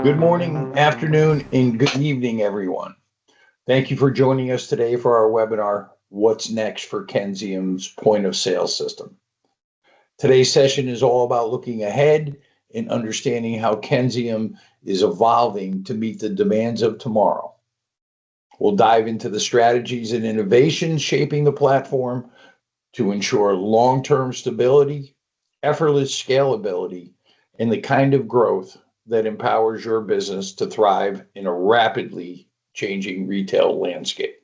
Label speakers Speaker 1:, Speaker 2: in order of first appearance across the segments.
Speaker 1: Good morning, afternoon, and good evening, everyone. Thank you for joining us today for our webinar, What's Next for Kensium's Point of Sale System. Today's session is all about looking ahead and understanding how Kensium is evolving to meet the demands of tomorrow. We'll dive into the strategies and innovations shaping the platform to ensure long-term stability, effortless scalability, and the kind of growth that empowers your business to thrive in a rapidly changing retail landscape.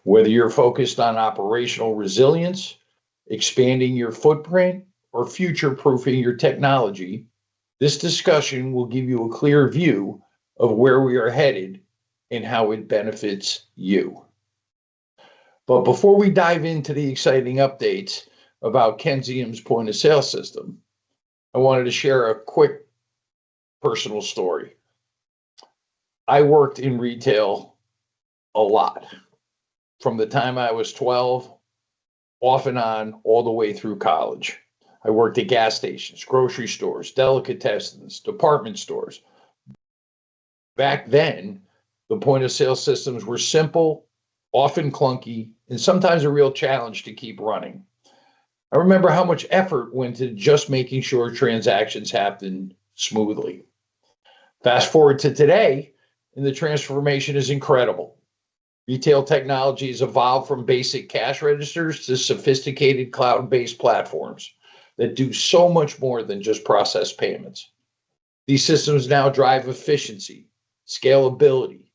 Speaker 1: Whether you're focused on operational resilience, expanding your footprint, or future-proofing your technology, this discussion will give you a clear view of where we are headed and how it benefits you. But before we dive into the exciting updates about Kensium's point of sale system, I wanted to share a quick personal story. I worked in retail a lot from the time I was 12, off and on, all the way through college. I worked at gas stations, grocery stores, delicatessens, department stores. Back then, the point of sale systems were simple, often clunky, and sometimes a real challenge to keep running. I remember how much effort went into just making sure transactions happened smoothly. Fast forward to today, and the transformation is incredible. Retail technology has evolved from basic cash registers to sophisticated cloud-based platforms that do so much more than just process payments. These systems now drive efficiency, scalability,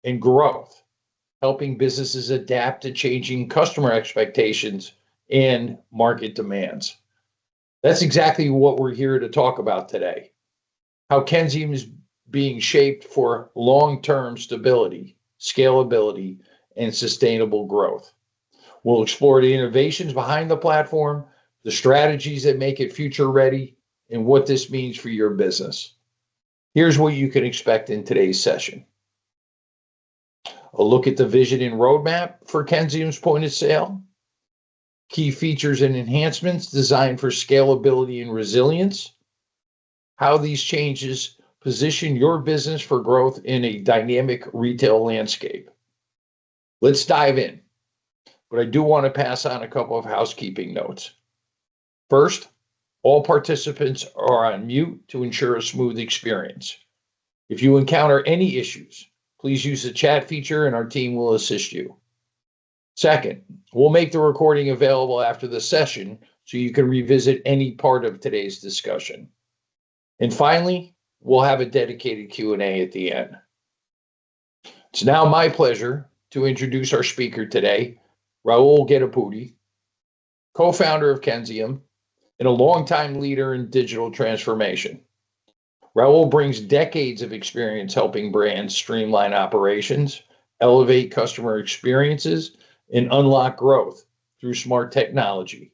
Speaker 1: and growth, helping businesses adapt to changing customer expectations and market demands. That's exactly what we're here to talk about today. How Kensium is being shaped for long-term stability, scalability, and sustainable growth. We'll explore the innovations behind the platform, the strategies that make it future ready, and what this means for your business. Here's what you can expect in today's session. A look at the vision and roadmap for Kensium's point of sale, key features and enhancements designed for scalability and resilience, how these changes position your business for growth in a dynamic retail landscape. Let's dive in, but I do want to pass on a couple of housekeeping notes. First, all participants are on mute to ensure a smooth experience. If you encounter any issues, please use the chat feature and our team will assist you. Second, we'll make the recording available after the session so you can revisit any part of today's discussion. And finally, we'll have a dedicated Q&A at the end. It's now my pleasure to introduce our speaker today, Rahul Gedupudi, co-founder of Kensium and a longtime leader in digital transformation. Rahul brings decades of experience helping brands streamline operations, elevate customer experiences, and unlock growth through smart technology,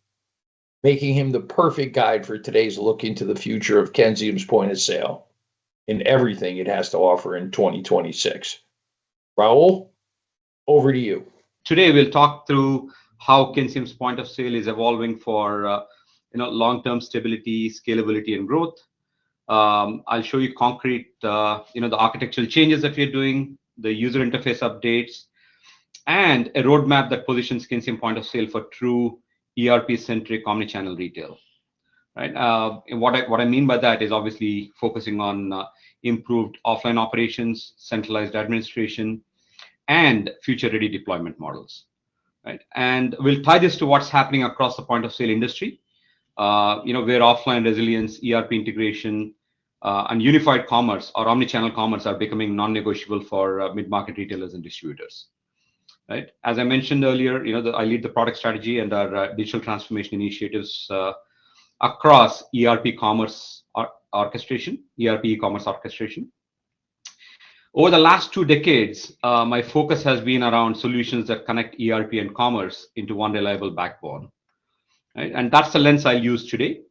Speaker 1: making him the perfect guide for today's look into the future of Kensium's point of sale and everything it has to offer in 2026. Rahul, over to you.
Speaker 2: Today, we'll talk through how Kensium's point of sale is evolving for long-term stability, scalability, and growth. I'll show you concrete, the architectural changes that we're doing, the user interface updates, and a roadmap that positions Kensium point of sale for true ERP-centric omnichannel retail. Right? And what I mean by that is obviously focusing on improved offline operations, centralized administration, and future-ready deployment models. Right? And we'll tie this to what's happening across the point of sale industry. Where offline resilience, ERP integration, and unified commerce or omnichannel commerce are becoming non-negotiable for mid-market retailers and distributors. Right? As I mentioned earlier, I lead the product strategy and our digital transformation initiatives across ERP commerce orchestration, ERP e-commerce orchestration. Over the last 2 decades, my focus has been around solutions that connect ERP and commerce into one reliable backbone. Right? And that's the lens I'll use today,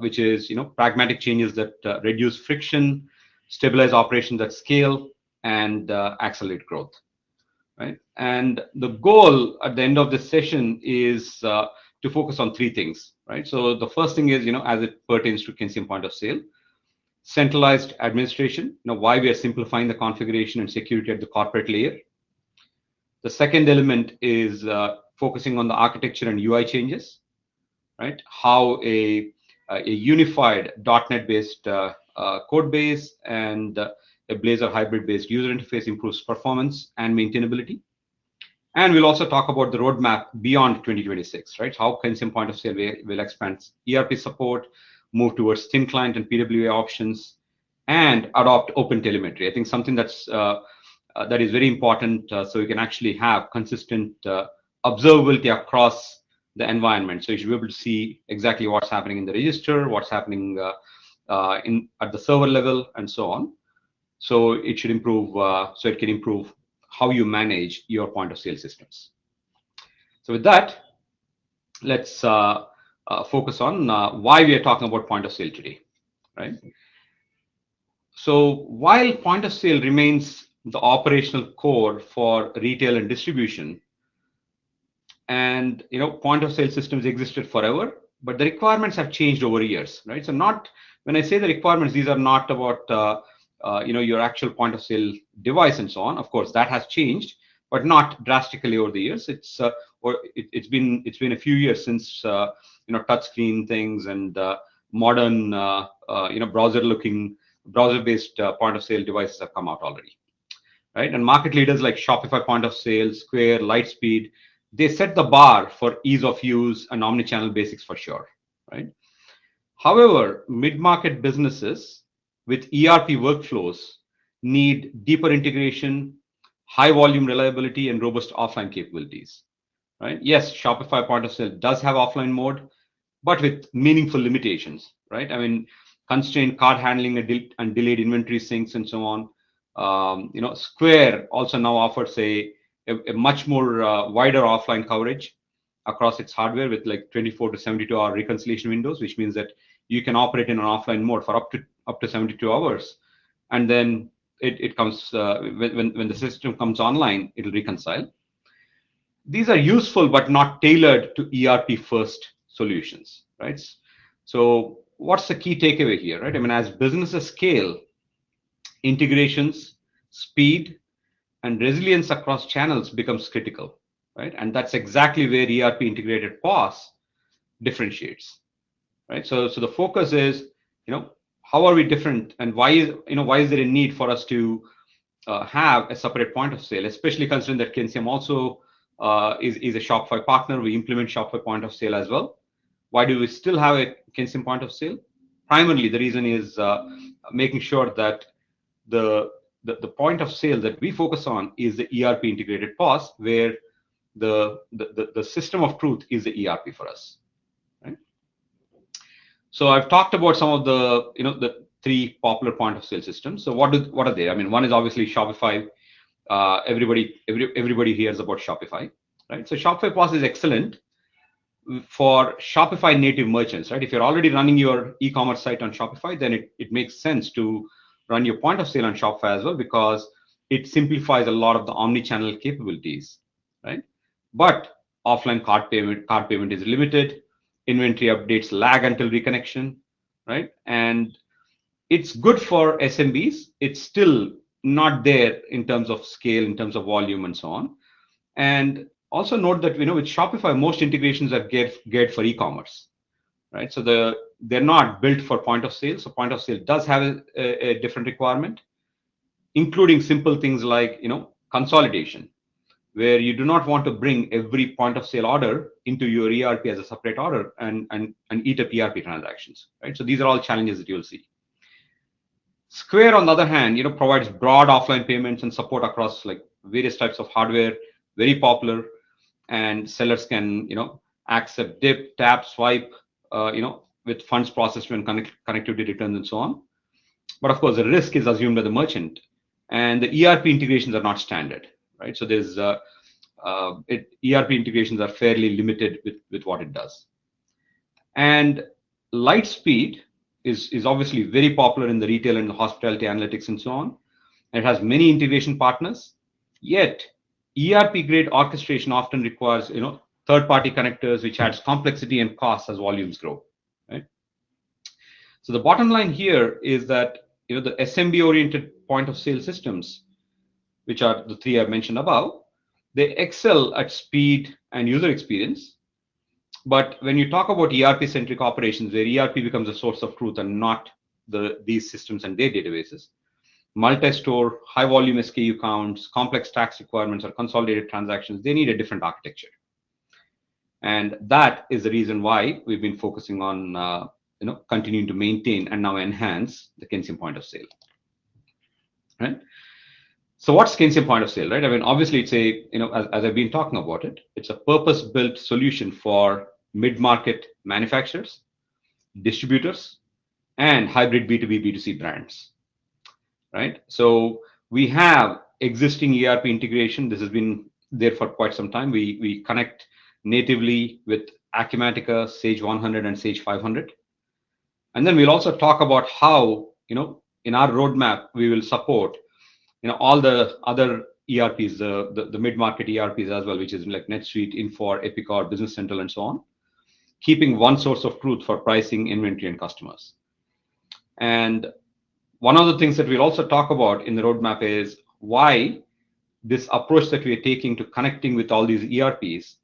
Speaker 2: which is pragmatic changes that reduce friction, stabilize operations at scale, and accelerate growth. Right? And the goal at the end of this session is to focus on 3 things. Right? So the first thing is, as it pertains to Kensium point of sale, centralized administration, why we are simplifying the configuration and security at the corporate layer. The second element is focusing on the architecture and UI changes, right? How a unified .NET based code base and a Blazor hybrid based user interface improves performance and maintainability. And we'll also talk about the roadmap beyond 2026, right? How Kensium point of sale will expand ERP support, move towards thin client and PWA options, and adopt open telemetry. I think something that is very important, so you can actually have consistent observability across the environment. So you should be able to see exactly what's happening in the register, what's happening at the server level, and so on. So it should improve. So it can improve how you manage your point of sale systems. So with that, let's focus on why we are talking about point of sale today, right? So while point of sale remains the operational core for retail and distribution, and point of sale systems existed forever, but the requirements have changed over years, right? So not when I say the requirements, these are not about your actual point of sale device and so on. Of course, that has changed, but not drastically over the years. It's been a few years since touchscreen things and modern browser-based point of sale devices have come out already, right? And market leaders like Shopify point of sale, Square, Lightspeed, they set the bar for ease of use and omnichannel basics for sure, right? However, mid-market businesses with ERP workflows need deeper integration, high volume reliability, and robust offline capabilities, right? Yes, Shopify point of sale does have offline mode, but with meaningful limitations, right? I mean, constrained card handling and delayed inventory syncs and so on. Square also now offers a much more wider offline coverage across its hardware with like 24 to 72 hour reconciliation windows, which means that you can operate in an offline mode for up to 72 hours, and then it comes when the system comes online, it'll reconcile. These are useful but not tailored to ERP first solutions, right? So what's the key takeaway here, right? I mean, as businesses scale, integrations, speed, and resilience across channels becomes critical, right? And that's exactly where ERP integrated POS differentiates, right? So the focus is, how are we different, and why is there a need for us to have a separate point of sale, especially considering that Kensium also is a Shopify partner. We implement Shopify point of sale as well. Why do we still have a Kensium point of sale? Primarily, the reason is making sure that the point of sale that we focus on is the ERP integrated POS, where the system of truth is the ERP for us, right? So I've talked about some of the three popular point of sale systems. So what are they? I mean, one is obviously Shopify. Everybody hears about Shopify, right? So Shopify POS is excellent for Shopify native merchants, right? If you're already running your e-commerce site on Shopify, then it makes sense to run your point of sale on Shopify as well, because it simplifies a lot of the omni-channel capabilities, right? But offline card payment is limited. Inventory updates lag until reconnection, right? And it's good for SMBs. It's still not there in terms of scale, in terms of volume, and so on. And also note that with Shopify, most integrations are geared for e-commerce, right? So they're not built for point of sale. So point of sale does have a different requirement, including simple things like consolidation, where you do not want to bring every point of sale order into your ERP as a separate order and eat up ERP transactions, right? So these are all challenges that you'll see. Square, on the other hand, provides broad offline payments and support across like various types of hardware, very popular, and sellers can accept dip, tap, swipe, with funds processed when connectivity returns and so on. But of course, the risk is assumed by the merchant, and the ERP integrations are not standard, right? So there's ERP integrations are fairly limited with what it does. And Lightspeed is obviously very popular in the retail and the hospitality analytics and so on. And it has many integration partners. Yet ERP-grade orchestration often requires third-party connectors, which adds complexity and costs as volumes grow, right? So the bottom line here is that the SMB-oriented point of sale systems, which are the three I've mentioned above, they excel at speed and user experience. But when you talk about ERP-centric operations, where ERP becomes a source of truth and not these systems and their databases, multi-store, high-volume SKU counts, complex tax requirements, or consolidated transactions, they need a different architecture. And that is the reason why we've been focusing on continuing to maintain and now enhance the Kensium point of sale. Right? So what's Kensium point of sale, right? I mean, obviously, it's as I've been talking about it, it's a purpose-built solution for mid-market manufacturers, distributors, and hybrid B2B, B2C brands, right? So we have existing ERP integration. This has been there for quite some time. We connect natively with Acumatica, Sage 100, and Sage 500. And then we'll also talk about how, in our roadmap, we will support all the other ERPs, the mid-market ERPs as well, which is like NetSuite, Infor, Epicor, Business Central, and so on, keeping one source of truth for pricing, inventory, and customers. And one of the things that we'll also talk about in the roadmap is why this approach that we are taking to connecting with all these ERPs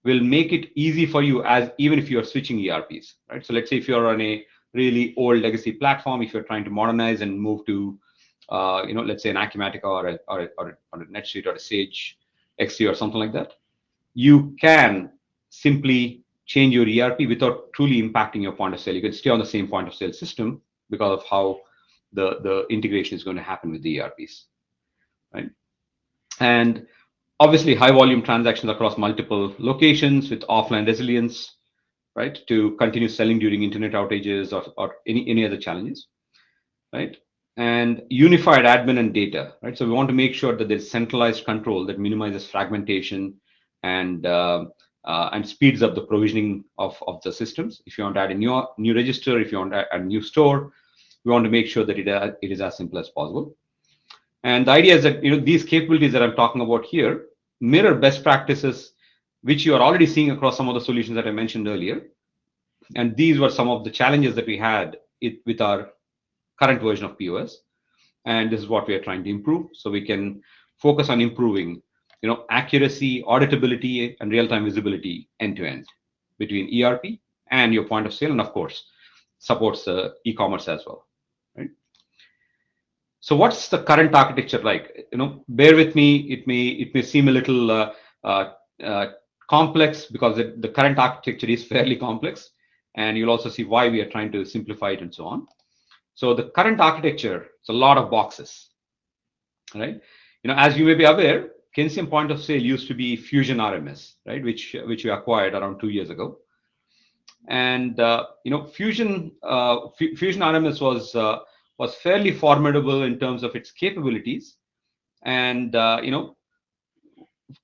Speaker 2: will make it easy for you even if you are switching ERPs, right? So let's say if you're on a really old legacy platform, if you're trying to modernize and move to let's say an Acumatica or a NetSuite or a Sage XC or something like that, you can simply change your ERP without truly impacting your point of sale. You can stay on the same point of sale system because of how the integration is going to happen with the ERPs, right? And obviously, high volume transactions across multiple locations with offline resilience, right, to continue selling during internet outages or any other challenges, right? And unified admin and data, right? So we want to make sure that there's centralized control that minimizes fragmentation and speeds up the provisioning of the systems. If you want to add a new register, if you want to add a new store, we want to make sure that it is as simple as possible. And the idea is that these capabilities that I'm talking about here mirror best practices, which you are already seeing across some of the solutions that I mentioned earlier. And these were some of the challenges that we had with our current version of POS. And this is what we are trying to improve. So we can focus on improving, accuracy, auditability, and real-time visibility end-to-end between ERP and your point of sale. And of course, supports e-commerce as well, right? So what's the current architecture like? Bear with me. It may seem a little complex because the current architecture is fairly complex, and you'll also see why we are trying to simplify it and so on. So the current architecture is a lot of boxes, right? As you may be aware, Kensium point of sale used to be Fusion RMS, right, which we acquired around 2 years ago. And Fusion RMS was fairly formidable in terms of its capabilities. And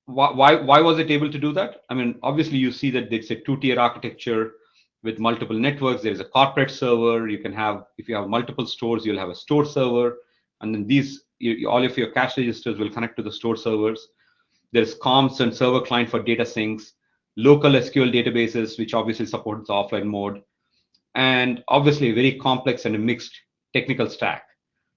Speaker 2: why was it able to do that? I mean, obviously you see that it's a two-tier architecture with multiple networks. There is a corporate server. You can have, if you have multiple stores, you'll have a store server, and then all of your cash registers will connect to the store servers. There's comms and server client for data syncs, local SQL databases, which obviously supports the offline mode, and obviously a very complex and a mixed technical stack,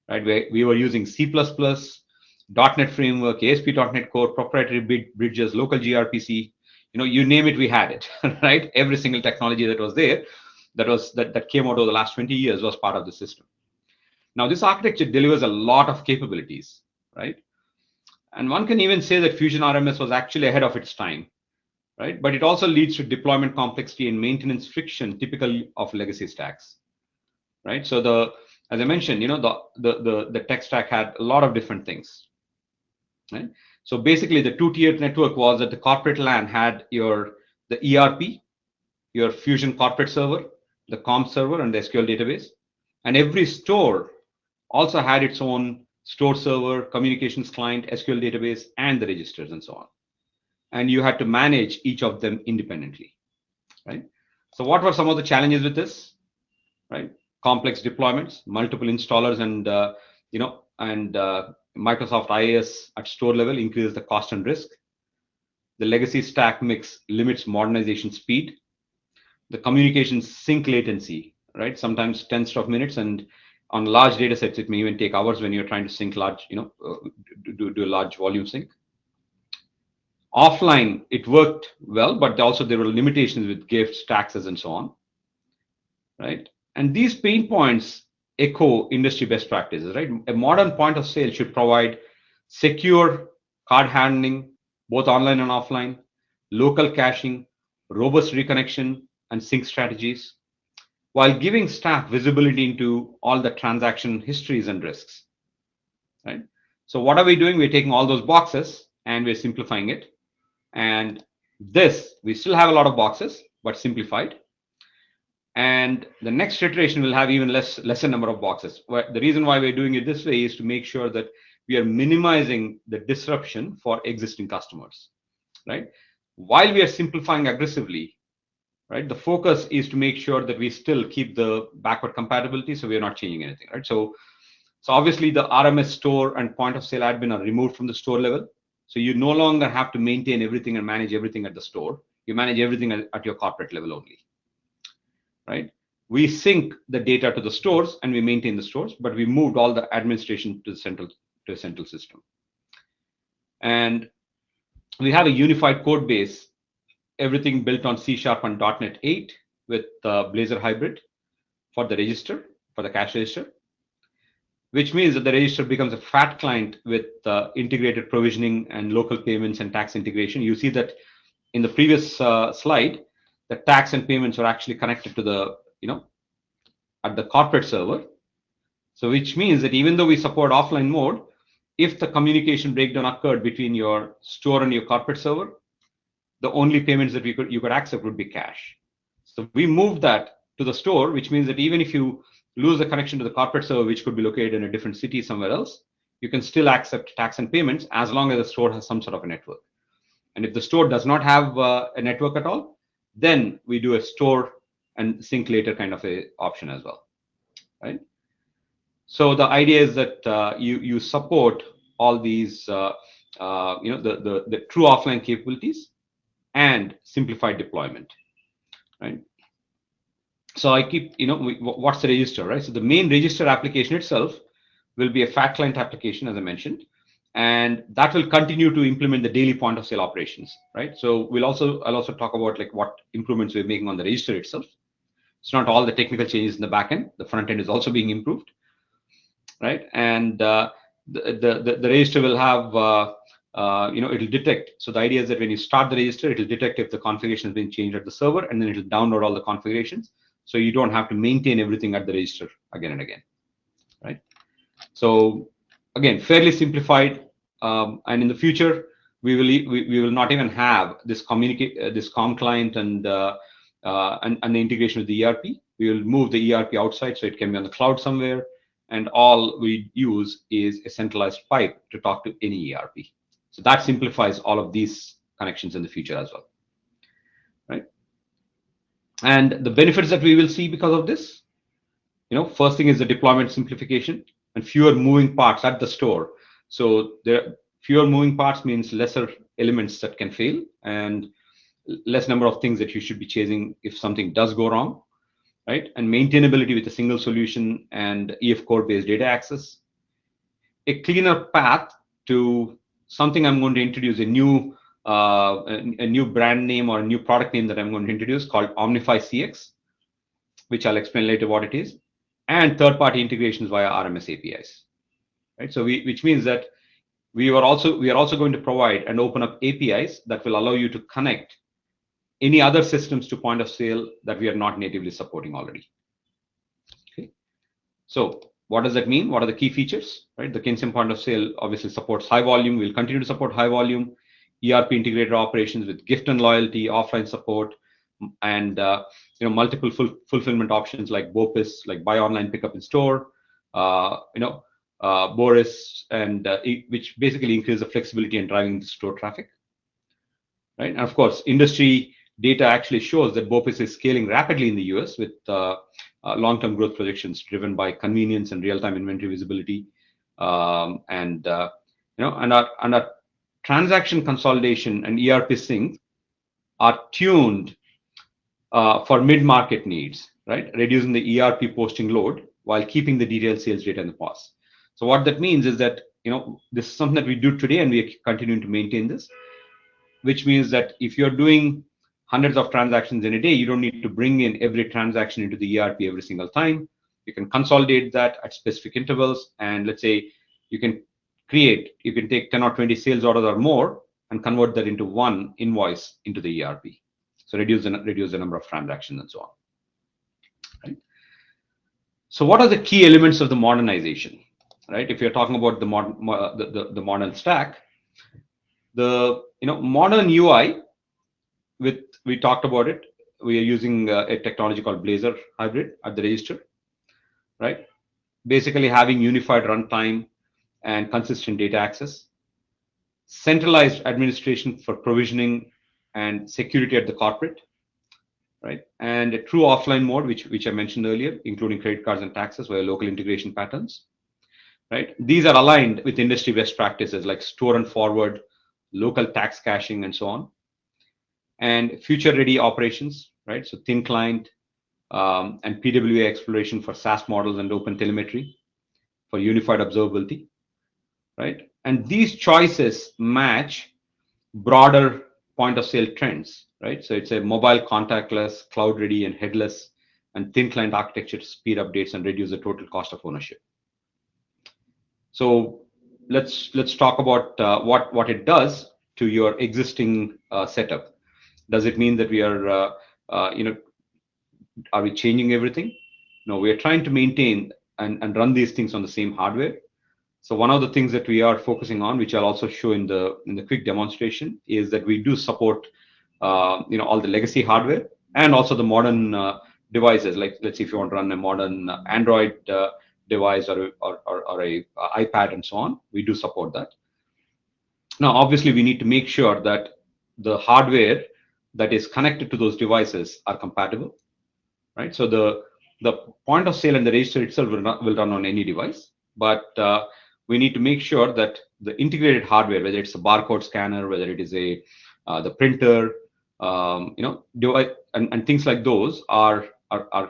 Speaker 2: right? Where we were using C++, .NET Framework, ASP.NET Core, proprietary bridges, local gRPC, you name it, we had it, right? Every single technology that was there, that came out over the last 20 years was part of the system. Now, this architecture delivers a lot of capabilities, right? And one can even say that Fusion RMS was actually ahead of its time, right? But it also leads to deployment complexity and maintenance friction typical of legacy stacks, right? So as I mentioned, the tech stack had a lot of different things, right? So basically, the two-tiered network was that the corporate LAN had the ERP, your Fusion corporate server, the COM server, and the SQL database. And every store also had its own store server, communications client, SQL database, and the registers and so on. And you had to manage each of them independently, right? So what were some of the challenges with this, right? Complex deployments, multiple installers, and Microsoft IaaS at store level increases the cost and risk. The legacy stack mix limits modernization speed. The communication sync latency right? Sometimes tens of minutes, and on large data sets, it may even take hours when you're trying to sync large, do a large volume sync. Offline, it worked well, but also there were limitations with gifts, taxes, and so on, right? And these pain points echo industry best practices, right? A modern point of sale should provide secure card handling, both online and offline, local caching, robust reconnection, and sync strategies, while giving staff visibility into all the transaction histories and risks, right? So what are we doing? We're taking all those boxes and we're simplifying it. And this, we still have a lot of boxes, but simplified. And the next iteration will have even lesser number of boxes. The reason why we're doing it this way is to make sure that we are minimizing the disruption for existing customers, right? While we are simplifying aggressively, right, the focus is to make sure that we still keep the backward compatibility, so we are not changing anything, right? So obviously the RMS store and point of sale admin are removed from the store level. So you no longer have to maintain everything and manage everything at the store. You manage everything at your corporate level only, right? We sync the data to the stores and we maintain the stores, but we moved all the administration to a central system. And we have a unified code base, everything built on C# and .NET 8 with Blazor Hybrid for the register, for the cash register, which means that the register becomes a fat client with integrated provisioning and local payments and tax integration. You see that in the previous slide, the tax and payments are actually connected to the, at the corporate server. So which means that even though we support offline mode, if the communication breakdown occurred between your store and your corporate server, the only payments that you could accept would be cash. So we moved that to the store, which means that even if you lose the connection to the corporate server, which could be located in a different city somewhere else, you can still accept tax and payments as long as the store has some sort of a network. And if the store does not have a network at all, then we do a store and sync later kind of a option as well, right? So the idea is that you support all these, the true offline capabilities and simplified deployment, right? So I keep, what's the register, right? So the main register application itself will be a fat client application, as I mentioned, and that will continue to implement the daily point of sale operations, right? So I'll also talk about like what improvements we're making on the register itself. It's not all the technical changes in the back end. The front end is also being improved, right? And the register will have, it'll detect. So the idea is that when you start the register, it'll detect if the configuration has been changed at the server, and then it'll download all the configurations. So you don't have to maintain everything at the register again and again, right? So again, fairly simplified. And in the future, we will not even have this com client and the integration with the ERP. We will move the ERP outside, so it can be on the cloud somewhere, and all we use is a centralized pipe to talk to any ERP. So that simplifies all of these connections in the future as well, right? And the benefits that we will see because of this, first thing is the deployment simplification and fewer moving parts at the store. So there fewer moving parts means lesser elements that can fail and less number of things that you should be chasing if something does go wrong, right? And maintainability with a single solution and EF core based data access. A cleaner path to something I'm going to introduce, a new brand name or a new product name that I'm going to introduce called Omnify CX, which I'll explain later what it is, and third-party integrations via RMS APIs, right? So which means that we are also going to provide and open up APIs that will allow you to connect any other systems to point of sale that we are not natively supporting already. Okay. So what does that mean? What are the key features, right? The Kensium point of sale obviously supports high volume. We'll continue to support high volume ERP integrated operations with gift and loyalty, offline support, and multiple fulfillment options like BOPIS, like buy online, pick up in store, Boris, and which basically increase the flexibility and driving the store traffic, right? And of course, industry data actually shows that BOPIS is scaling rapidly in the US with long-term growth projections driven by convenience and real-time inventory visibility, and our transaction consolidation and ERP sync are tuned for mid-market needs. right? Reducing the ERP posting load while keeping the detailed sales data in the POS. So what that means is that, this is something that we do today, and we are continuing to maintain this, which means that if you're doing hundreds of transactions in a day, you don't need to bring in every transaction into the ERP every single time. You can consolidate that at specific intervals. And let's say you can take 10 or 20 sales orders or more and convert that into one invoice into the ERP. So reduce the number of transactions and so on. Right? So what are the key elements of the modernization? Right? If you're talking about the modern stack, the modern UI, we talked about it. We are using a technology called Blazor Hybrid at the register, right? Basically having unified runtime and consistent data access, centralized administration for provisioning and security at the corporate, right? And a true offline mode, which I mentioned earlier, including credit cards and taxes via local integration patterns, right? These are aligned with industry best practices like store and forward, local tax caching, and so on. And future-ready operations, right? So thin client and PWA exploration for SaaS models and open telemetry for unified observability, right? And these choices match broader point of sale trends, right? So it's a mobile, contactless, cloud-ready, and headless, and thin client architecture to speed updates and reduce the total cost of ownership. So let's talk about what it does to your existing setup. Does it mean that we are are we changing everything? No, we are trying to maintain and run these things on the same hardware. So one of the things that we are focusing on, which I'll also show in the quick demonstration, is that we do support all the legacy hardware and also the modern devices. Like let's say if you want to run a modern Android device or a iPad and so on, we do support that. Now, obviously, we need to make sure that the hardware that is connected to those devices are compatible, right? So the point of sale and the register itself will run on any device, but we need to make sure that the integrated hardware, whether it's a barcode scanner, whether it is the printer, device and things like those are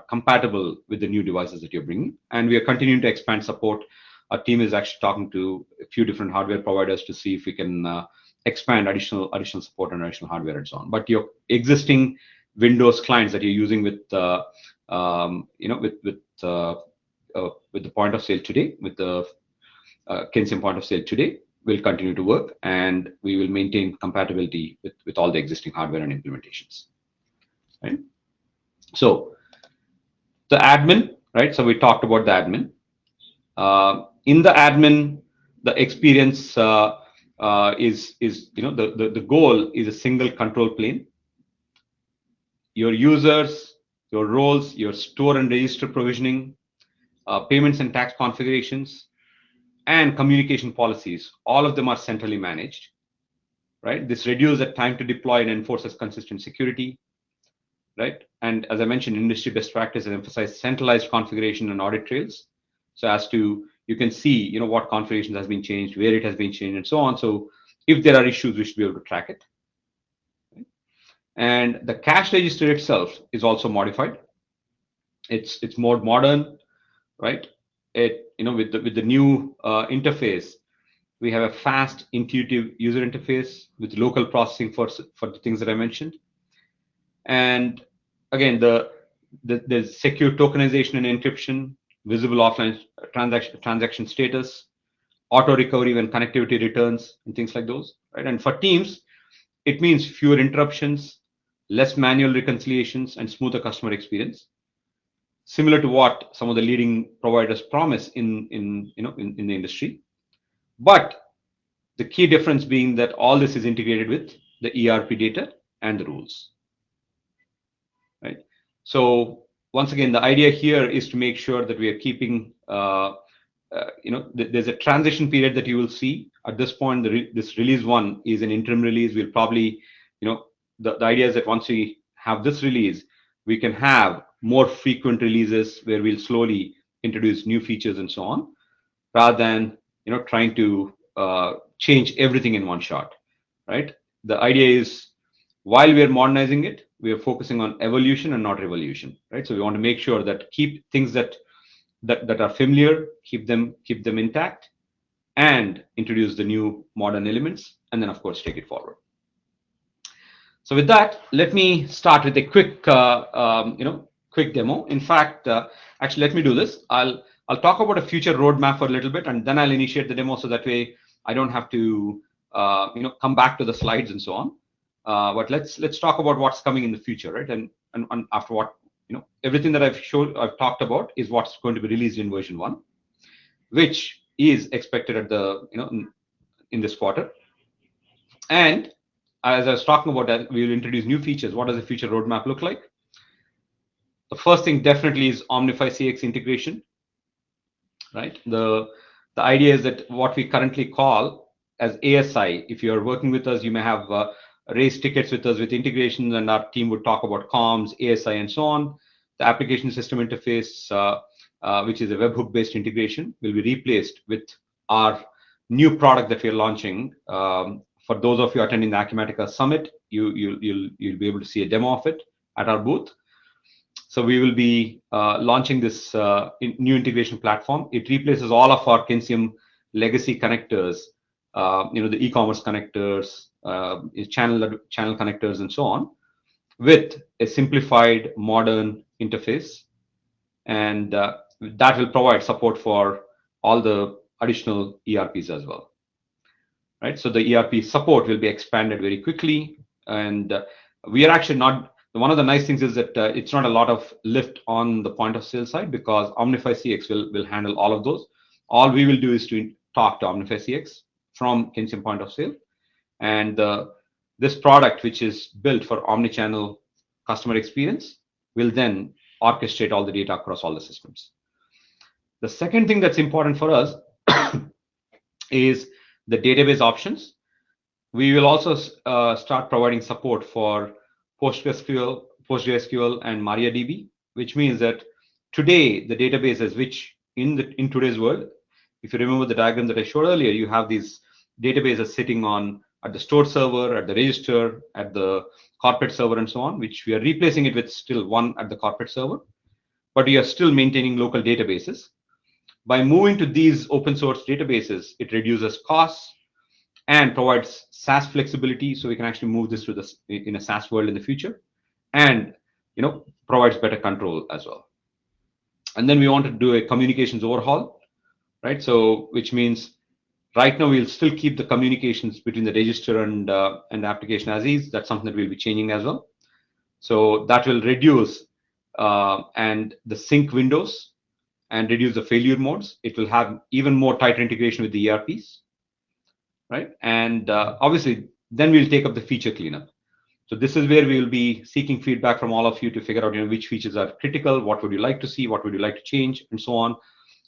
Speaker 2: compatible with the new devices that you're bringing. And we are continuing to expand support. Our team is actually talking to a few different hardware providers to see if we can expand additional support and additional hardware and so on. But your existing Windows clients that you're using with the point of sale today, with the Kensium point of sale today, will continue to work, and we will maintain compatibility with all the existing hardware and implementations. Right. So the admin, right? So we talked about the admin. In the admin, the experience is the goal is a single control plane. Your users, your roles, your store and register provisioning, payments and tax configurations, and communication policies, all of them are centrally managed, right? This reduces the time to deploy and enforces consistent security, right? And as I mentioned, industry best practice and emphasize centralized configuration and audit trails. So as to, you can see, what configuration has been changed, where it has been changed, and so on. So if there are issues, we should be able to track it. Right? And the cash register itself is also modified. It's more modern, right? With the new interface, we have a fast, intuitive user interface with local processing for the things that I mentioned. And again, the secure tokenization and encryption, visible offline transaction status, auto recovery when connectivity returns, and things like those, right? And for teams, it means fewer interruptions, less manual reconciliations, and smoother customer experience, similar to what some of the leading providers promise in the industry. But the key difference being that all this is integrated with the ERP data and the rules. Right. So once again, the idea here is to make sure that we are keeping, there's a transition period that you will see at this point. This release 1 is an interim release. We'll probably, the idea is that once we have this release, we can have more frequent releases where we'll slowly introduce new features and so on, rather than trying to change everything in one shot. Right. The idea is, while we are modernizing it, we are focusing on evolution and not revolution, right? So we want to make sure that keep things that are familiar, keep them intact, and introduce the new modern elements, and then of course take it forward. So with that, let me start with a quick quick demo. In fact, actually, let me do this. I'll talk about a future roadmap for a little bit, and then I'll initiate the demo, so that way I don't have to come back to the slides and so on. But let's talk about what's coming in the future, right? And after what, everything that I've talked about is what's going to be released in version 1, which is expected at the in this quarter. And as I was talking about that, we will introduce new features. What does the future roadmap look like? The first thing definitely is Omnify CX integration, right? The idea is that what we currently call as ASI, if you are working with us, you may have raised tickets with us with integrations, and our team would talk about comms, ASI, and so on. The application system interface, which is a webhook-based integration, will be replaced with our new product that we are launching. For those of you attending the Acumatica Summit, you'll be able to see a demo of it at our booth. So we will be launching this new integration platform. It replaces all of our Kensium legacy connectors, the e-commerce connectors, channel connectors, and so on, with a simplified modern interface, and that will provide support for all the additional ERPs as well. Right, so the ERP support will be expanded very quickly, and we are actually not. One of the nice things is that it's not a lot of lift on the point of sale side, because Omnify CX will handle all of those. All we will do is to talk to Omnify CX from Kensium point of sale, and this product, which is built for omnichannel customer experience, will then orchestrate all the data across all the systems. The second thing that's important for us is the database options. We will also start providing support for PostgreSQL and MariaDB, which means that today the databases, which in today's world, if you remember the diagram that I showed earlier, you have these databases sitting at the store server, at the register, at the corporate server, and so on, which we are replacing it with still one at the corporate server, but we are still maintaining local databases. By moving to these open source databases, it reduces costs and provides SaaS flexibility, so we can actually move this to in a SaaS world in the future, and provides better control as well. And then we want to do a communications overhaul, right? So which means right now we'll still keep the communications between the register and the application as is. That's something that we'll be changing as well. So that will reduce and the sync windows and reduce the failure modes. It will have even more tighter integration with the ERPs, right? And obviously, then we'll take up the feature cleanup. So this is where we will be seeking feedback from all of you to figure out which features are critical, what would you like to see, what would you like to change, and so on.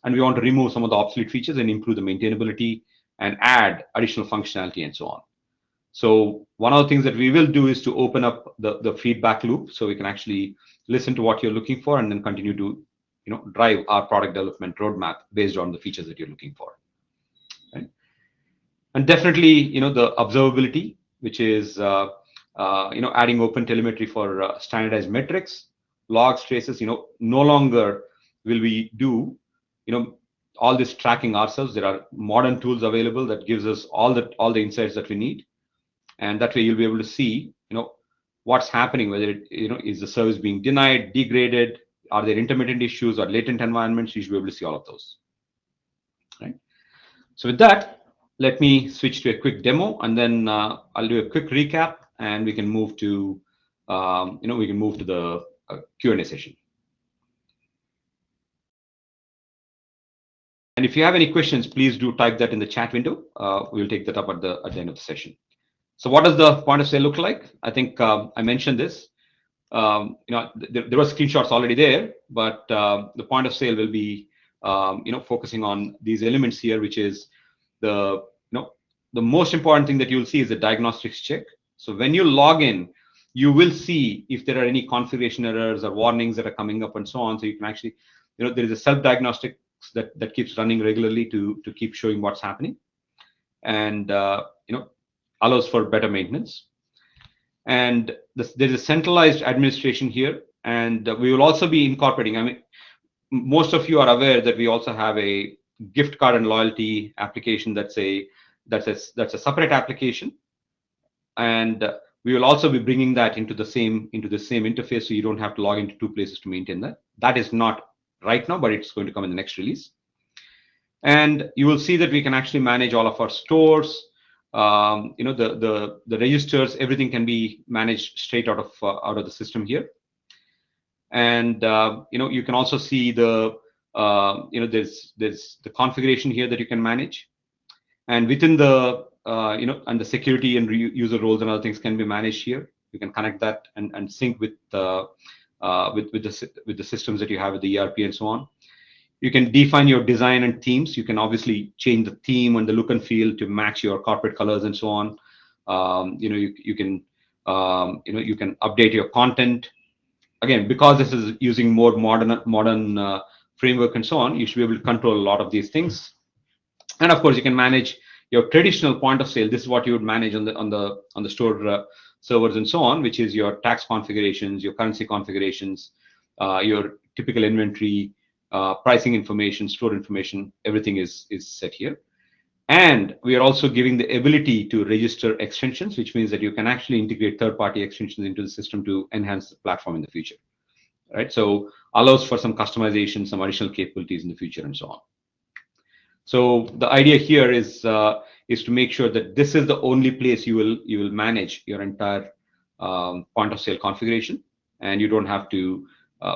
Speaker 2: And we want to remove some of the obsolete features and improve the maintainability and add additional functionality and so on. So one of the things that we will do is to open up the feedback loop, so we can actually listen to what you're looking for and then continue to drive our product development roadmap based on the features that you're looking for. Right? And definitely, the observability, which is adding open telemetry for standardized metrics, logs, traces. No longer will we do all this tracking ourselves. There are modern tools available that gives us all the insights that we need, and that way you'll be able to see what's happening, whether it is the service being denied, degraded, are there intermittent issues or latent environments. You should be able to see all of those. Right. So with that, let me switch to a quick demo, and then I'll do a quick recap, and we can move to the Q&A session. And if you have any questions, please do type that in the chat window. We'll take that up at the end of the session. So what does the point of sale look like? I think I mentioned this. There were screenshots already there, but the point of sale will be focusing on these elements here, which is the most important thing that you'll see is the diagnostics check. So when you log in, you will see if there are any configuration errors or warnings that are coming up and so on. So you can actually, there is a self-diagnostic that keeps running regularly to keep showing what's happening, and allows for better maintenance. And there is a centralized administration here, and we will also be incorporating. I mean, most of you are aware that we also have a gift card and loyalty application. That's a separate application, and we will also be bringing that into the same interface, so you don't have to log into two places to maintain that. That is not right now, but it's going to come in the next release. And you will see that we can actually manage all of our stores. The registers, everything can be managed straight out of the system here. And you can also see the there's the configuration here that you can manage, and within the and the security and user roles and other things can be managed here. You can connect that and sync with the systems that you have with the ERP and so on. You can define your design and themes. You can obviously change the theme and the look and feel to match your corporate colors and so on. You can update your content. Again, because this is using more modern framework and so on, you should be able to control a lot of these things. And of course, you can manage your traditional point of sale. This is what you would manage on the store servers and so on, which is your tax configurations, your currency configurations, your typical inventory, pricing information, store information. Everything is set here. And we are also giving the ability to register extensions, which means that you can actually integrate third-party extensions into the system to enhance the platform in the future, right? So allows for some customization, some additional capabilities in the future, and so on. So the idea here is to make sure that this is the only place you will manage your entire point of sale configuration, and you don't have to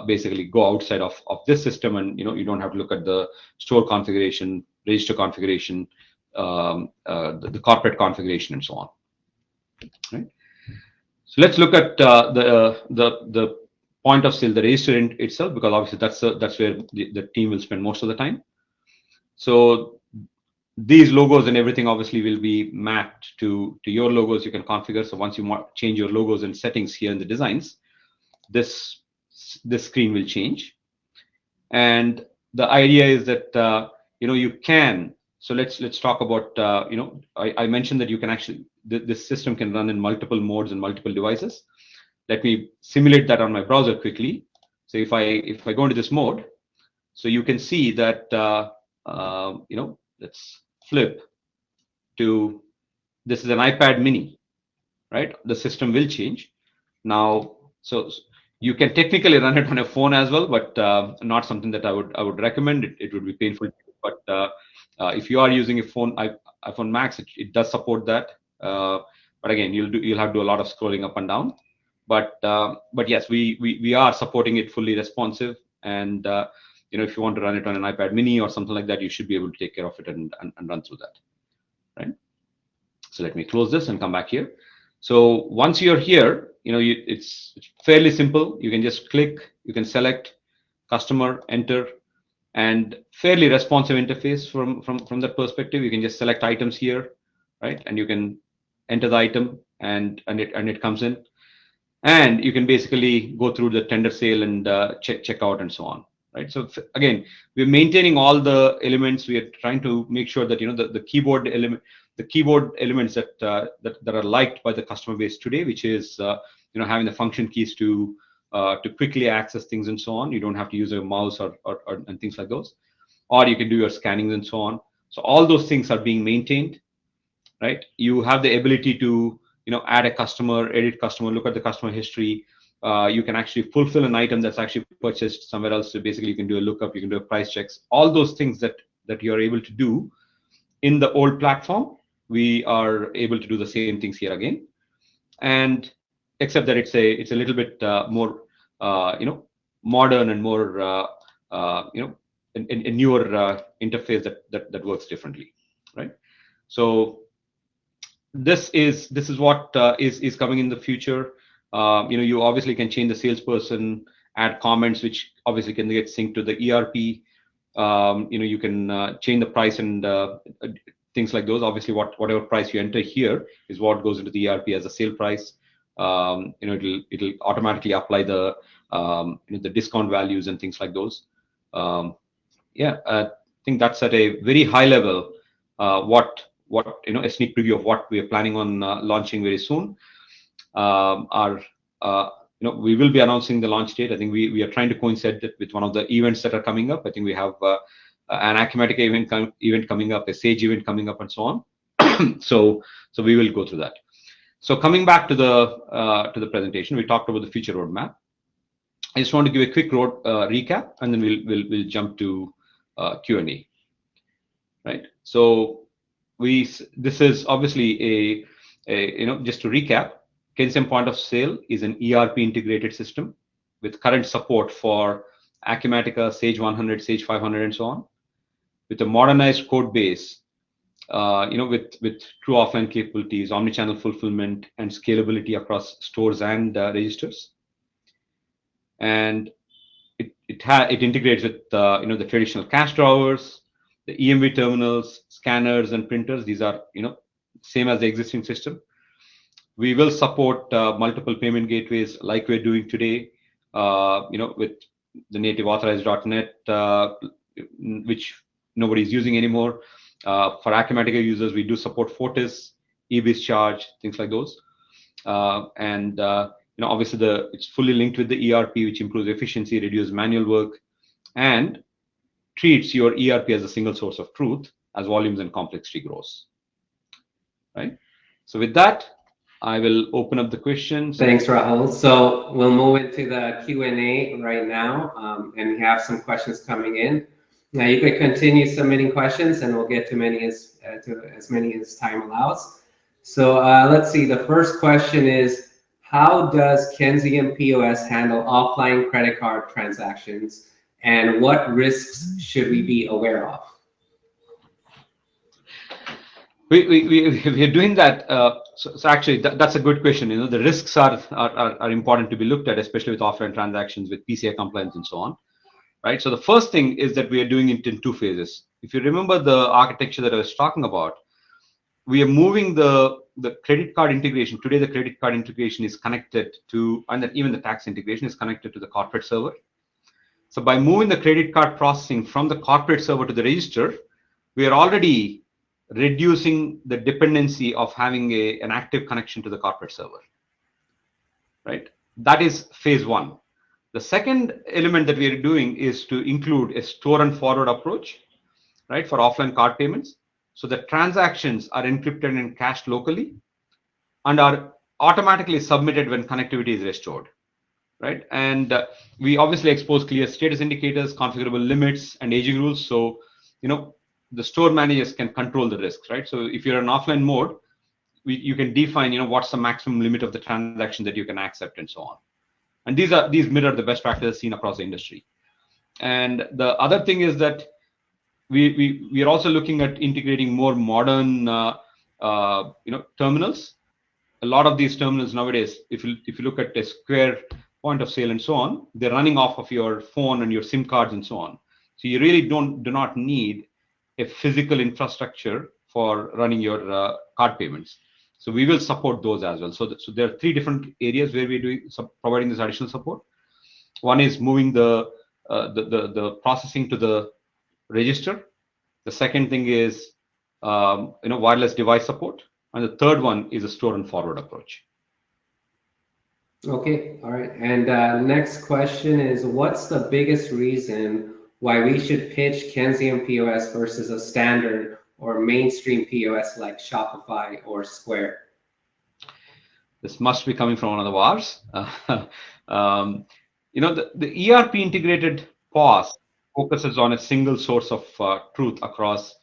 Speaker 2: basically go outside of this system, and you don't have to look at the store configuration, register configuration, the corporate configuration, and so on. Right. So let's look at the point of sale, the register itself, because obviously that's where the team will spend most of the time. So these logos and everything obviously will be mapped to your logos. You can configure. So once you change your logos and settings here in the designs, this screen will change. And the idea is that you can. So let's talk about I mentioned that you can actually this system can run in multiple modes and multiple devices. Let me simulate that on my browser quickly. So if I go into this mode, so you can see that let's flip to, this is an iPad mini, right? The system will change now. So you can technically run it on a phone as well, but not something that I would recommend. It would be painful. But if you are using a iPhone Max, it does support that. But again, you'll have to do a lot of scrolling up and down. But yes, we are supporting it fully responsive, and if you want to run it on an iPad mini or something like that, you should be able to take care of it and run through that, right? So let me close this and come back here. So once you're here, it's fairly simple. You can just click, you can select customer, enter, and fairly responsive interface from that perspective. You can just select items here, right? And you can enter the item, and it comes in, and you can basically go through the tender sale and check out and so on, right? So again, we're maintaining all the elements. We are trying to make sure that the keyboard elements that are liked by the customer base today, which is having the function keys to quickly access things and so on. You don't have to use a mouse or and things like those, or you can do your scannings and so on. So all those things are being maintained, right? You have the ability to add a customer, edit customer, look at the customer history. You can actually fulfill an item that's actually purchased somewhere else. So basically, you can do a lookup, you can do a price checks, all those things that you're able to do in the old platform. We are able to do the same things here again, and except that it's a little bit more modern and more a newer interface that works differently, right? So this is what is coming in the future. You obviously can change the salesperson, add comments, which obviously can get synced to the ERP. You can change the price and things like those. Obviously, whatever price you enter here is what goes into the ERP as a sale price. It'll automatically apply the discount values and things like those. I think that's at a very high level what a sneak preview of what we are planning on launching very soon. are we will be announcing the launch date. I think we are trying to coincide it with one of the events that are coming up. I think we have an Acumatica event coming up, a Sage event coming up, and so on. so we will go through that. So coming back to the presentation, we talked about the future roadmap. I just want to give a quick recap, and then we'll jump to Q&A. Right. So this is obviously just to recap. Kensium Point of Sale is an ERP integrated system with current support for Acumatica, Sage 100, Sage 500, and so on, with a modernized code base, with true offline capabilities, omnichannel fulfillment, and scalability across stores and registers. And it integrates with the traditional cash drawers, the EMV terminals, scanners, and printers. These are same as the existing system. We will support multiple payment gateways like we're doing today, with the native authorized.net, which nobody's using anymore. For Acumatica users, we do support Fortis, eBiz Charge, things like those. Obviously it's fully linked with the ERP, which improves efficiency, reduces manual work, and treats your ERP as a single source of truth as volumes and complexity grows. Right. So with that, I will open up the questions.
Speaker 3: Thanks, Rahul. So we'll move into the Q&A right now, and we have some questions coming in. Now you can continue submitting questions, and we'll get to as many as time allows. So let's see. The first question is, how does Kensium POS handle offline credit card transactions, and what risks should we be aware of?
Speaker 2: We are doing that. So actually, that's a good question. The risks are important to be looked at, especially with offline transactions, with PCI compliance and so on. Right. So the first thing is that we are doing it in two phases. If you remember the architecture that I was talking about, we are moving the credit card integration. Today, the credit card integration is connected to, and then even the tax integration is connected to the corporate server. So by moving the credit card processing from the corporate server to the register, we are already reducing the dependency of having an active connection to the corporate server. Right. That is phase one. The second element that we are doing is to include a store and forward approach, right, for offline card payments. So the transactions are encrypted and cached locally and are automatically submitted when connectivity is restored. Right. And we obviously expose clear status indicators, configurable limits, and aging rules. So, the store managers can control the risks, right? So if you're in offline mode, you can define, what's the maximum limit of the transaction that you can accept and so on. And these mirror the best practices seen across the industry. And the other thing is that we are also looking at integrating more modern, terminals. A lot of these terminals nowadays, if you look at a Square Point of Sale and so on, they're running off of your phone and your SIM cards and so on. So you really do not need a physical infrastructure for running your card payments. So we will support those as well. So there are three different areas where we're providing this additional support. One is moving the processing to the register. The second thing is wireless device support, and the third one is a store and forward approach.
Speaker 3: Okay, all right. And next question is, what's the biggest reason why we should pitch Kensium POS versus a standard or mainstream POS like Shopify or Square?
Speaker 2: This must be coming from one of the wars. The ERP integrated POS focuses on a single source of truth across,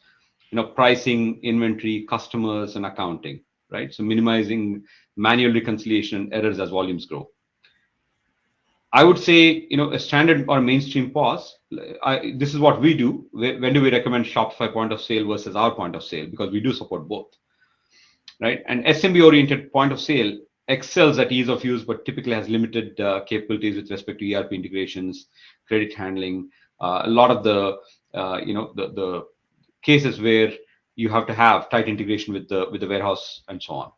Speaker 2: pricing, inventory, customers, and accounting, right? So minimizing manual reconciliation and errors as volumes grow. I would say, a standard or mainstream POS, this is what we do. When do we recommend Shopify point of sale versus our point of sale? Because we do support both, right? And SMB-oriented point of sale excels at ease of use, but typically has limited capabilities with respect to ERP integrations, credit handling, a lot of the, the cases where you have to have tight integration with the warehouse and so on,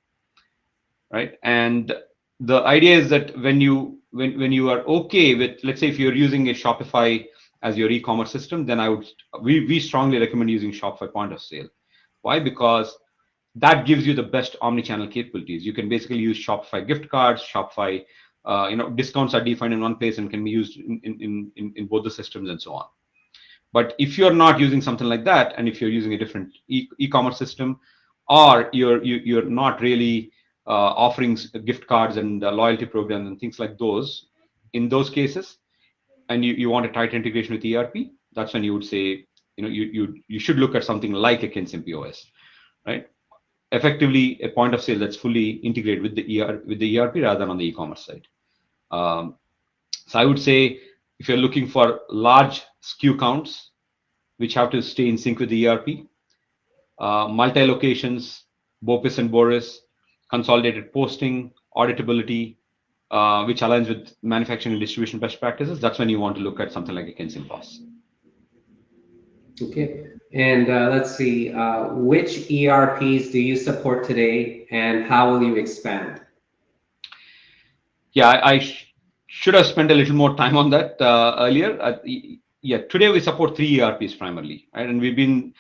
Speaker 2: right? And the idea is that when you are okay with, let's say if you're using a Shopify as your e-commerce system, then we strongly recommend using Shopify point of sale. Why? Because that gives you the best omni-channel capabilities. You can basically use Shopify gift cards, Shopify, discounts are defined in one place and can be used in both the systems and so on. But if you're not using something like that, and if you're using a different e-commerce system, or you're not really offering gift cards and loyalty programs and things like those, in those cases, and you want a tight integration with ERP, that's when you would say, you should look at something like a Kensium POS, right? Effectively, a point of sale that's fully integrated with the ERP rather than on the e-commerce side. So I would say, if you're looking for large SKU counts, which have to stay in sync with the ERP, multi-locations, BOPIS and BORIS, consolidated posting, auditability, which aligns with manufacturing and distribution best practices, that's when you want to look at something like a Kensium POS.
Speaker 3: Okay, and let's see, which ERPs do you support today, and how will you expand?
Speaker 2: Yeah, I should have spent a little more time on that earlier. Yeah, today we support 3 ERPs primarily, right? And we've been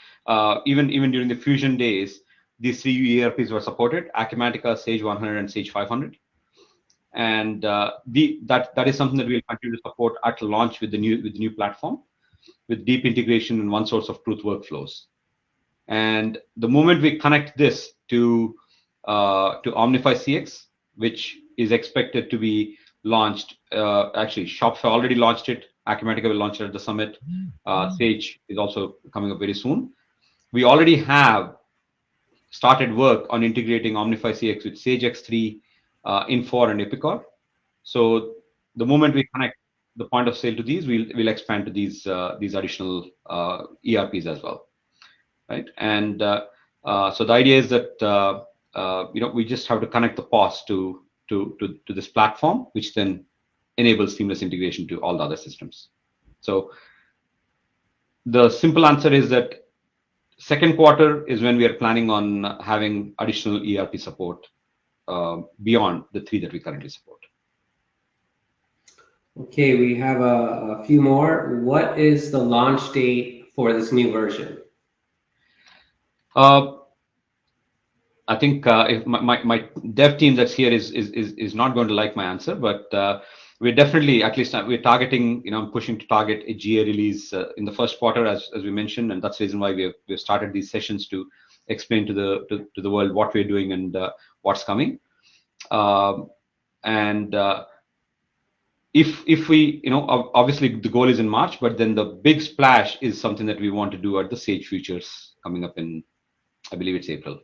Speaker 2: even during the fusion days, these 3 ERPs were supported: Acumatica, Sage 100, and Sage 500. And that is something that we'll continue to support at launch with the new platform, with deep integration and one source of truth workflows. And the moment we connect this to Omnify CX, which is expected to be launched, actually Shopify already launched it, Acumatica will launch it at the summit, Sage is also coming up very soon. We already have started work on integrating Omnify CX with Sage X3, Infor, and Epicor. So the moment we connect the point of sale to these, we'll expand to these additional ERPs as well, right? And so the idea is that we just have to connect the POS to this platform, which then enables seamless integration to all the other systems. So the simple answer is that second quarter is when we are planning on having additional ERP support beyond the 3 that we currently support.
Speaker 3: Okay, we have a few more. What is the launch date for this new version?
Speaker 2: I think if my dev team that's here is not going to like my answer, but we're definitely, at least we're targeting, I'm pushing to target a GA release in the first quarter, as we mentioned, and that's the reason why we've started these sessions to explain to the world what we're doing and what's coming. If we, obviously the goal is in March, but then the big splash is something that we want to do at the Sage Futures coming up in, I believe it's April.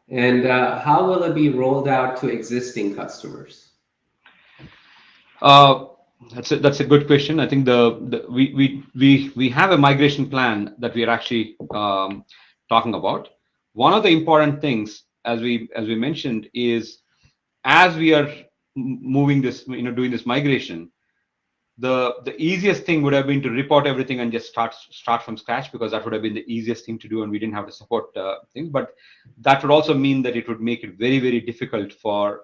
Speaker 3: And how will it be rolled out to existing customers?
Speaker 2: That's a good question. I think we have a migration plan that we are actually talking about. One of the important things, as we mentioned, is as we are moving this, doing this migration, the easiest thing would have been to report everything and just start from scratch, because that would have been the easiest thing to do, and we didn't have to support things. But that would also mean that it would make it very, very difficult for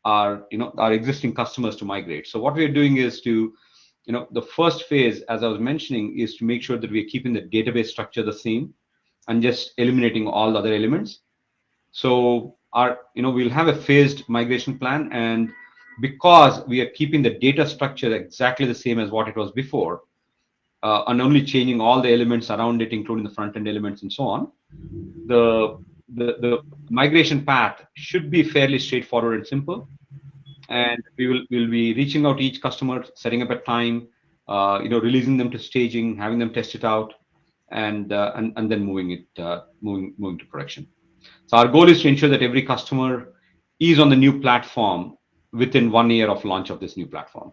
Speaker 2: our existing customers to migrate. So what we are doing is to, the first phase, as I was mentioning, is to make sure that we are keeping the database structure the same and just eliminating all the other elements. So we'll have a phased migration plan, and because we are keeping the data structure exactly the same as what it was before, and only changing all the elements around it, including the front-end elements and so on, the migration path should be fairly straightforward and simple. And we'll be reaching out to each customer, setting up a time, releasing them to staging, having them test it out, and then moving to production. So our goal is to ensure that every customer is on the new platform within 1 year of launch of this new platform.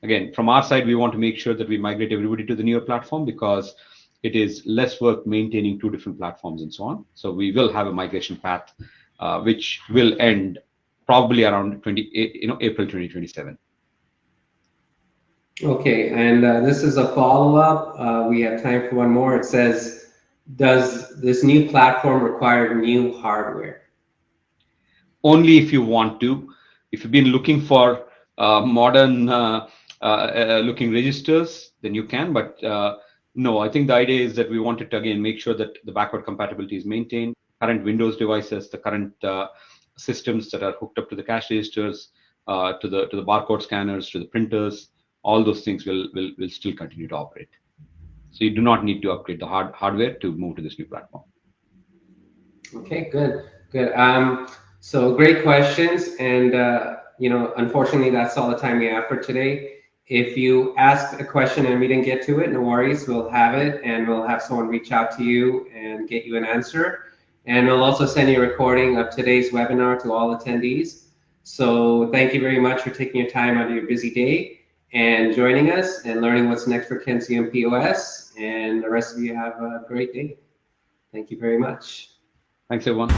Speaker 2: Again, from our side, we want to make sure that we migrate everybody to the newer platform, because it is less work maintaining 2 different platforms and so on. So we will have a migration path, which will end probably around April 2027.
Speaker 3: Okay, and this is a follow-up. We have time for one more. It says, does this new platform require new hardware?
Speaker 2: Only if you want to. If you've been looking for modern looking registers, then you can. But No, I think the idea is that we wanted to again make sure that the backward compatibility is maintained. Current Windows devices, the current systems that are hooked up to the cash registers, to the barcode scanners, to the printers, all those things will still continue to operate. So you do not need to upgrade the hardware to move to this new platform.
Speaker 3: Okay, good. So great questions, and unfortunately, that's all the time we have for today. If you asked a question and we didn't get to it, no worries. We'll have it, and we'll have someone reach out to you and get you an answer. And we'll also send you a recording of today's webinar to all attendees. So thank you very much for taking your time out of your busy day and joining us and learning what's next for Kensium POS. And the rest of you have a great day. Thank you very much.
Speaker 2: Thanks, everyone.